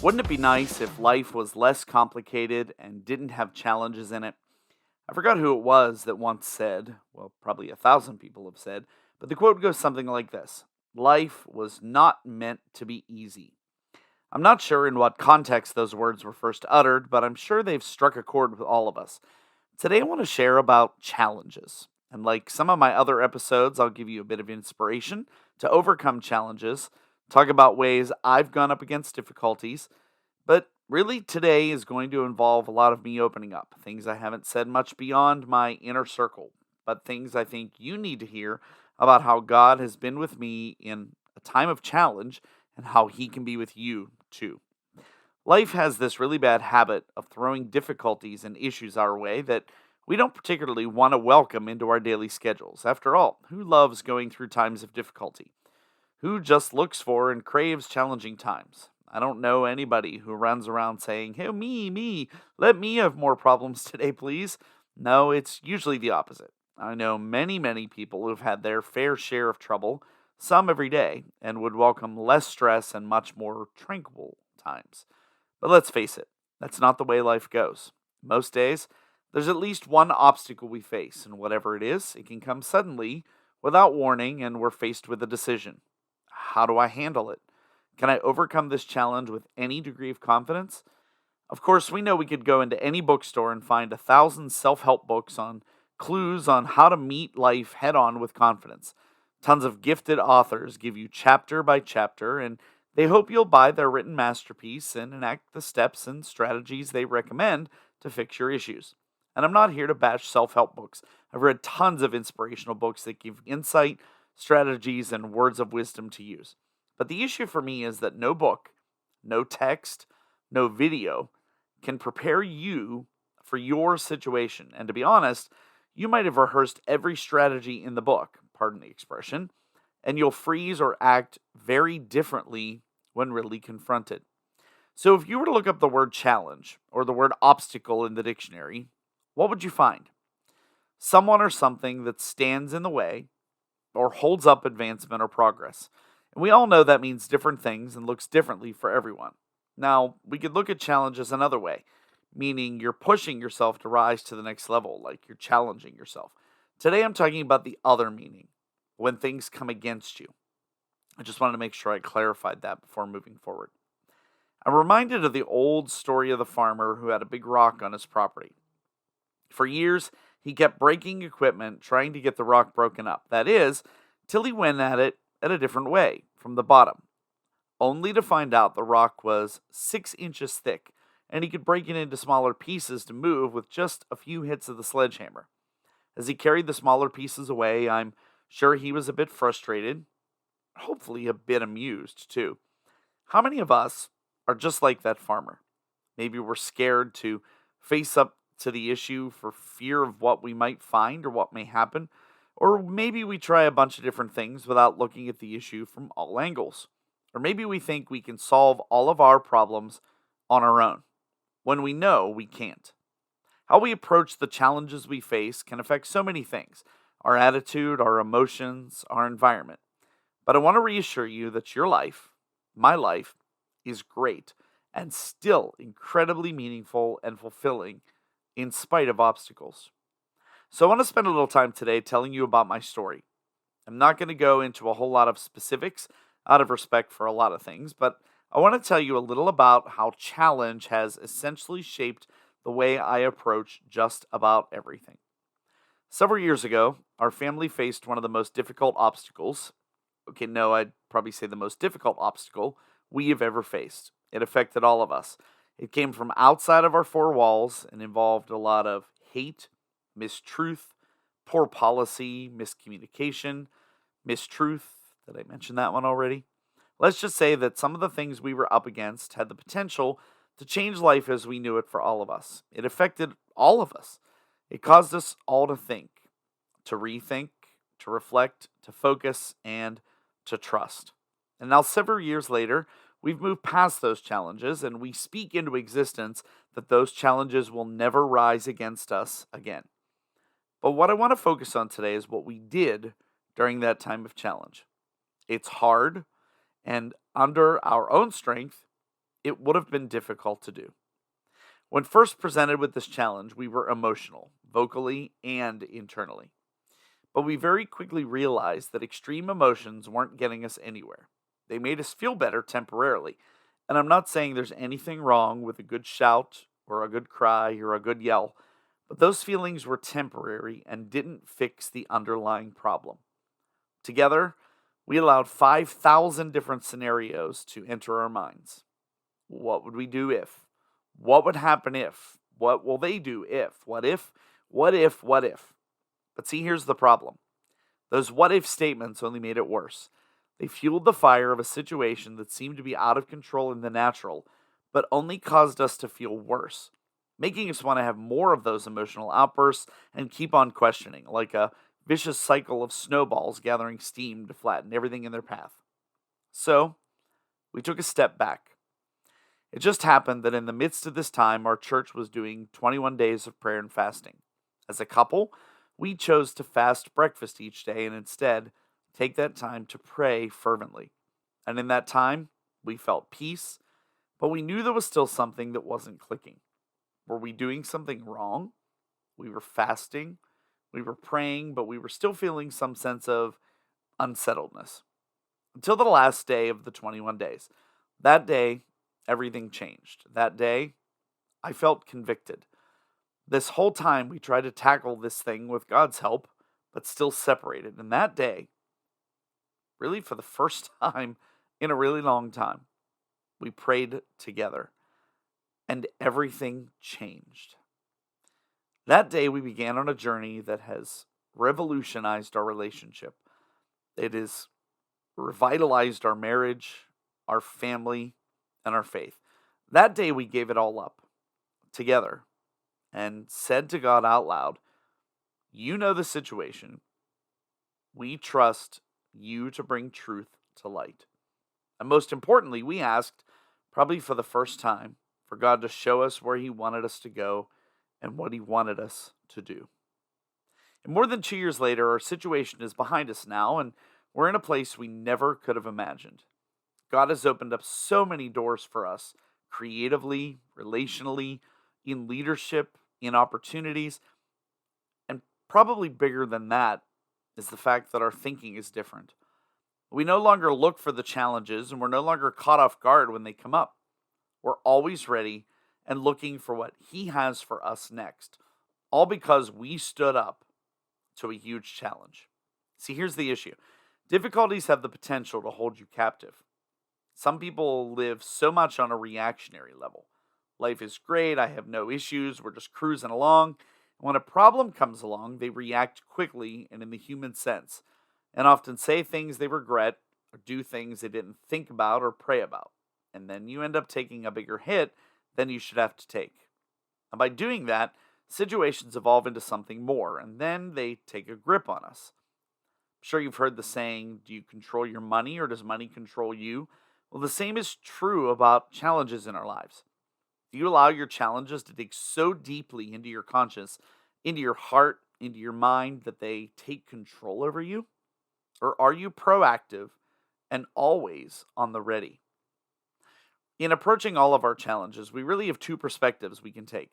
Wouldn't it be nice if life was less complicated and didn't have challenges in it? I forgot who it was that once said, well, probably 1,000 people have said, but the quote goes something like this: Life was not meant to be easy. I'm not sure in what context those words were first uttered, but I'm sure they've struck a chord with all of us. Today I want to share about challenges. And like some of my other episodes, I'll give you a bit of inspiration to overcome challenges, talk about ways I've gone up against difficulties, but really today is going to involve a lot of me opening up, things I haven't said much beyond my inner circle, but things I think you need to hear about how God has been with me in a time of challenge and how he can be with you too. Life has this really bad habit of throwing difficulties and issues our way that we don't particularly want to welcome into our daily schedules. After all, who loves going through times of difficulty? Who just looks for and craves challenging times? I don't know anybody who runs around saying, hey, me, let me have more problems today, please. No, it's usually the opposite. I know many people who've had their fair share of trouble, some every day, and would welcome less stress and much more tranquil times. But let's face it, that's not the way life goes. Most days, there's at least one obstacle we face, and whatever it is, it can come suddenly, without warning, and we're faced with a decision. How do I handle it? Can I overcome this challenge with any degree of confidence? Of course, we know we could go into any bookstore and find 1,000 self help books on clues on how to meet life head on with confidence. Tons of gifted authors give you chapter by chapter, and they hope you'll buy their written masterpiece and enact the steps and strategies they recommend to fix your issues. And I'm not here to bash self help books. I've read tons of inspirational books that give insight, strategies, and words of wisdom to use. But the issue for me is that no book, no text, no video can prepare you for your situation. And to be honest, you might have rehearsed every strategy in the book, pardon the expression, and you'll freeze or act very differently when really confronted. So if you were to look up the word challenge or the word obstacle in the dictionary, what would you find? Someone or something that stands in the way or holds up advancement or progress. And we all know that means different things and looks differently for everyone. Now, we could look at challenges another way, meaning you're pushing yourself to rise to the next level, like you're challenging yourself. Today I'm talking about the other meaning, when things come against you. I just wanted to make sure I clarified that before moving forward. I'm reminded of the old story of the farmer who had a big rock on his property. For years, he kept breaking equipment trying to get the rock broken up. That is, till he went at it at a different way, from the bottom, only to find out the rock was 6 inches thick, and he could break it into smaller pieces to move with just a few hits of the sledgehammer. As he carried the smaller pieces away, I'm sure he was a bit frustrated, hopefully a bit amused too. How many of us are just like that farmer? Maybe we're scared to face up to the issue for fear of what we might find or what may happen, or maybe we try a bunch of different things without looking at the issue from all angles. Or maybe we think we can solve all of our problems on our own, when we know we can't. How we approach the challenges we face can affect so many things: our attitude, our emotions, our environment. But I want to reassure you that your life, my life, is great and still incredibly meaningful and fulfilling in spite of obstacles. So I want to spend a little time today telling you about my story. I'm not going to go into a whole lot of specifics out of respect for a lot of things, but I want to tell you a little about how challenge has essentially shaped the way I approach just about everything. Several years ago, our family faced one of the most difficult obstacles. Okay, no, I'd probably say the most difficult obstacle we have ever faced. It affected all of us. It came from outside of our four walls and involved a lot of hate, mistruth, poor policy, miscommunication, mistruth. Did I mention that one already? Let's just say that some of the things we were up against had the potential to change life as we knew it for all of us. It affected all of us. It caused us all to think, to rethink, to reflect, to focus, and to trust. And now, several years later, we've moved past those challenges and we speak into existence that those challenges will never rise against us again. But what I want to focus on today is what we did during that time of challenge. It's hard, and under our own strength, it would have been difficult to do. When first presented with this challenge, we were emotional, vocally and internally. But we very quickly realized that extreme emotions weren't getting us anywhere. They made us feel better temporarily. And I'm not saying there's anything wrong with a good shout or a good cry or a good yell, but those feelings were temporary and didn't fix the underlying problem. Together, we allowed 5,000 different scenarios to enter our minds. What would we do if? What would happen if? What will they do if? What if? What if? What if? But see, here's the problem. Those what if statements only made it worse. They fueled the fire of a situation that seemed to be out of control in the natural, but only caused us to feel worse, making us want to have more of those emotional outbursts and keep on questioning, like a vicious cycle of snowballs gathering steam to flatten everything in their path. So, we took a step back. It just happened that in the midst of this time, our church was doing 21 days of prayer and fasting. As a couple, we chose to fast breakfast each day and instead take that time to pray fervently. And in that time, we felt peace, but we knew there was still something that wasn't clicking. Were we doing something wrong? We were fasting, we were praying, but we were still feeling some sense of unsettledness. Until the last day of the 21 days. That day, everything changed. That day, I felt convicted. This whole time, we tried to tackle this thing with God's help, but still separated. And that day, really for the first time in a really long time, we prayed together. And everything changed. That day, we began on a journey that has revolutionized our relationship. It has revitalized our marriage, our family, and our faith. That day, we gave it all up together and said to God out loud, "You know the situation. We trust you to bring truth to light." And most importantly, we asked, probably for the first time, for God to show us where He wanted us to go and what He wanted us to do. And more than 2 years later, our situation is behind us now, and we're in a place we never could have imagined. God has opened up so many doors for us, creatively, relationally, in leadership, in opportunities, and probably bigger than that is the fact that our thinking is different. We no longer look for the challenges, and we're no longer caught off guard when they come up. We're always ready and looking for what He has for us next, all because we stood up to a huge challenge. See, here's the issue. Difficulties have the potential to hold you captive. Some people live so much on a reactionary level. Life is great, I have no issues, we're just cruising along. And when a problem comes along, they react quickly and in the human sense, and often say things they regret or do things they didn't think about or pray about. And then you end up taking a bigger hit than you should have to take. And by doing that, situations evolve into something more, and then they take a grip on us. I'm sure you've heard the saying, do you control your money or does money control you? Well, the same is true about challenges in our lives. Do you allow your challenges to dig so deeply into your conscience, into your heart, into your mind that they take control over you? Or are you proactive and always on the ready? In approaching all of our challenges, we really have two perspectives we can take.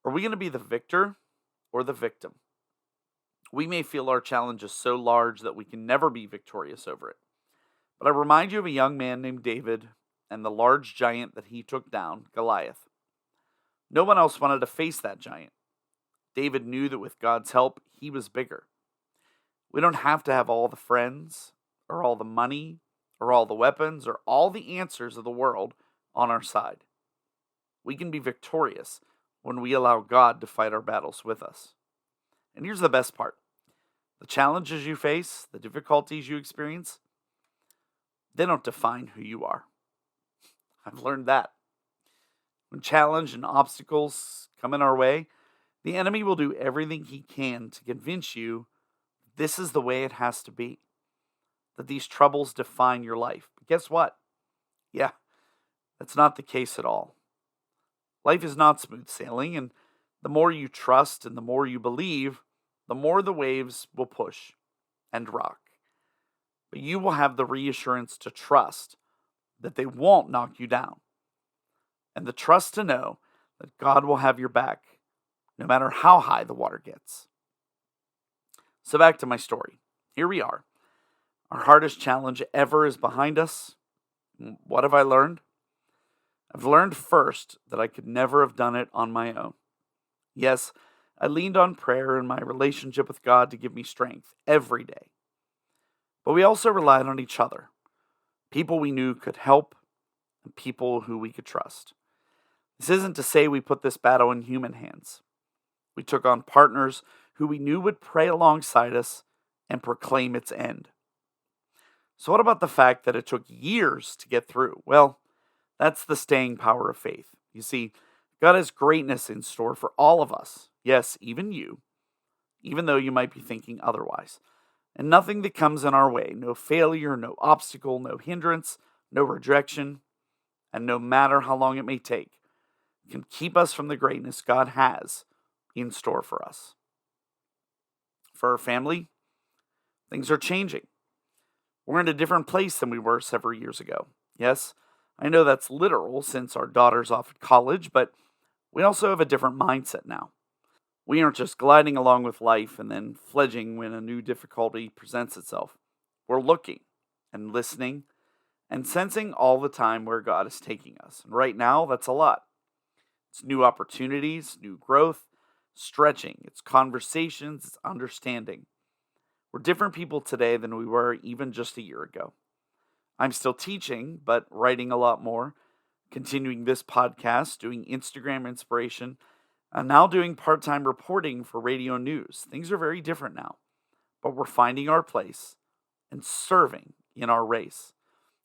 Are we going to be the victor or the victim? We may feel our challenge is so large that we can never be victorious over it. But I remind you of a young man named David and the large giant that he took down, Goliath. No one else wanted to face that giant. David knew that with God's help, he was bigger. We don't have to have all the friends, or all the money, or all the weapons, or all the answers of the world on our side. We can be victorious when we allow God to fight our battles with us. And here's the best part. The challenges you face, the difficulties you experience, they don't define who you are. I've learned that. When challenge and obstacles come in our way, the enemy will do everything he can to convince you this is the way it has to be, that these troubles define your life. But guess what? Yeah, that's not the case at all. Life is not smooth sailing, and the more you trust and the more you believe, the more the waves will push and rock. But you will have the reassurance to trust that they won't knock you down. and the trust to know that God will have your back no matter how high the water gets. So back to my story. Here we are. Our hardest challenge ever is behind us. What have I learned? I've learned first that I could never have done it on my own. Yes, I leaned on prayer and my relationship with God to give me strength every day. But we also relied on each other, people we knew could help, and people who we could trust. This isn't to say we put this battle in human hands. We took on partners who we knew would pray alongside us and proclaim its end. So, what about the fact that it took years to get through? Well, that's the staying power of faith. You see, God has greatness in store for all of us. Yes, even you, even though you might be thinking otherwise. And nothing that comes in our way, no failure, no obstacle, no hindrance, no rejection, and no matter how long it may take, can keep us from the greatness God has in store for us. For our family, things are changing. We're in a different place than we were several years ago. Yes, I know that's literal since our daughter's off at college, but we also have a different mindset now. We aren't just gliding along with life and then fledging when a new difficulty presents itself. We're looking and listening and sensing all the time where God is taking us. And right now, that's a lot. It's new opportunities, new growth, stretching, it's conversations, it's understanding. We're different people today than we were even just a year ago. I'm still teaching, but writing a lot more, continuing this podcast, doing Instagram inspiration, and now doing part-time reporting for radio news. Things are very different now, but we're finding our place and serving in our race.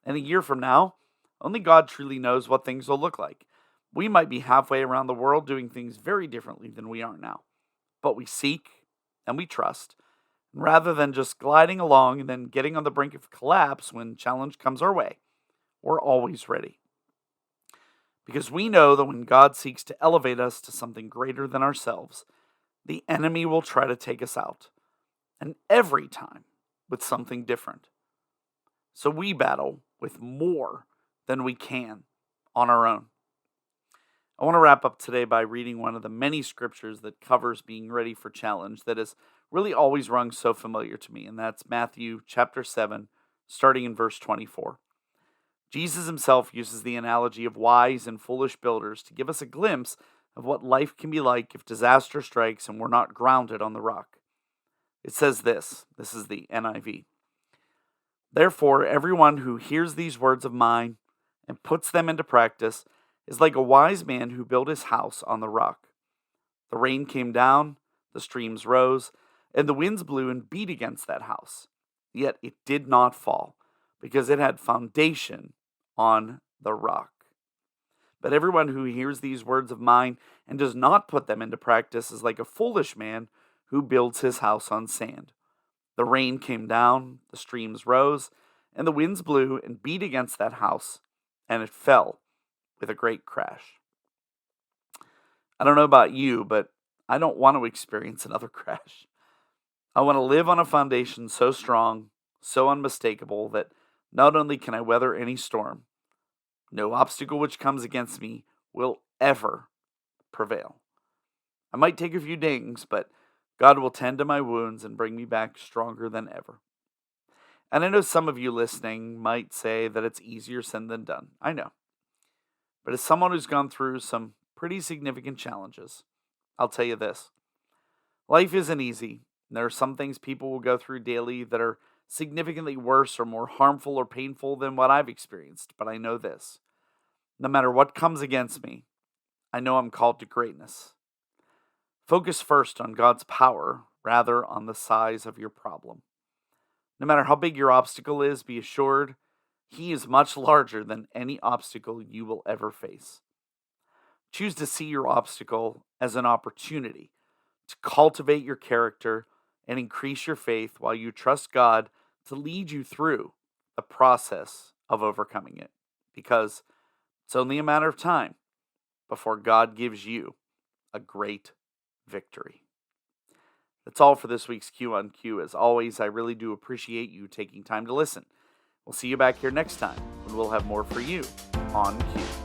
And a year from now, only God truly knows what things will look like. We might be halfway around the world doing things very differently than we are now, but we seek and we trust. Rather than just gliding along and then getting on the brink of collapse when challenge comes our way, we're always ready. Because we know that when God seeks to elevate us to something greater than ourselves, the enemy will try to take us out. And every time with something different. So we battle with more than we can on our own. I want to wrap up today by reading one of the many scriptures that covers being ready for challenge that has really always rung so familiar to me, and that's Matthew chapter 7, starting in verse 24. Jesus himself uses the analogy of wise and foolish builders to give us a glimpse of what life can be like if disaster strikes and we're not grounded on the rock. It says this is the NIV. Therefore, everyone who hears these words of mine and puts them into practice is like a wise man who built his house on the rock. The rain came down, the streams rose, and the winds blew and beat against that house. Yet it did not fall, because it had foundation on the rock. But everyone who hears these words of mine and does not put them into practice is like a foolish man who builds his house on sand. The rain came down, the streams rose, and the winds blew and beat against that house, and it fell with a great crash. I don't know about you, but I don't want to experience another crash. I want to live on a foundation so strong, so unmistakable that not only can I weather any storm, no obstacle which comes against me will ever prevail. I might take a few dings, but God will tend to my wounds and bring me back stronger than ever. And I know some of you listening might say that it's easier said than done. I know. But as someone who's gone through some pretty significant challenges, I'll tell you this. Life isn't easy. There are some things people will go through daily that are significantly worse or more harmful or painful than what I've experienced. But I know this. No matter what comes against me, I know I'm called to greatness. Focus first on God's power rather on the size of your problem. No matter how big your obstacle is, be assured He is much larger than any obstacle you will ever face. Choose to see your obstacle as an opportunity to cultivate your character and increase your faith while you trust God to lead you through the process of overcoming it. Because it's only a matter of time before God gives you a great victory. That's all for this week's Q on Q. As always, I really do appreciate you taking time to listen. We'll see you back here next time when we'll have more for you on Q.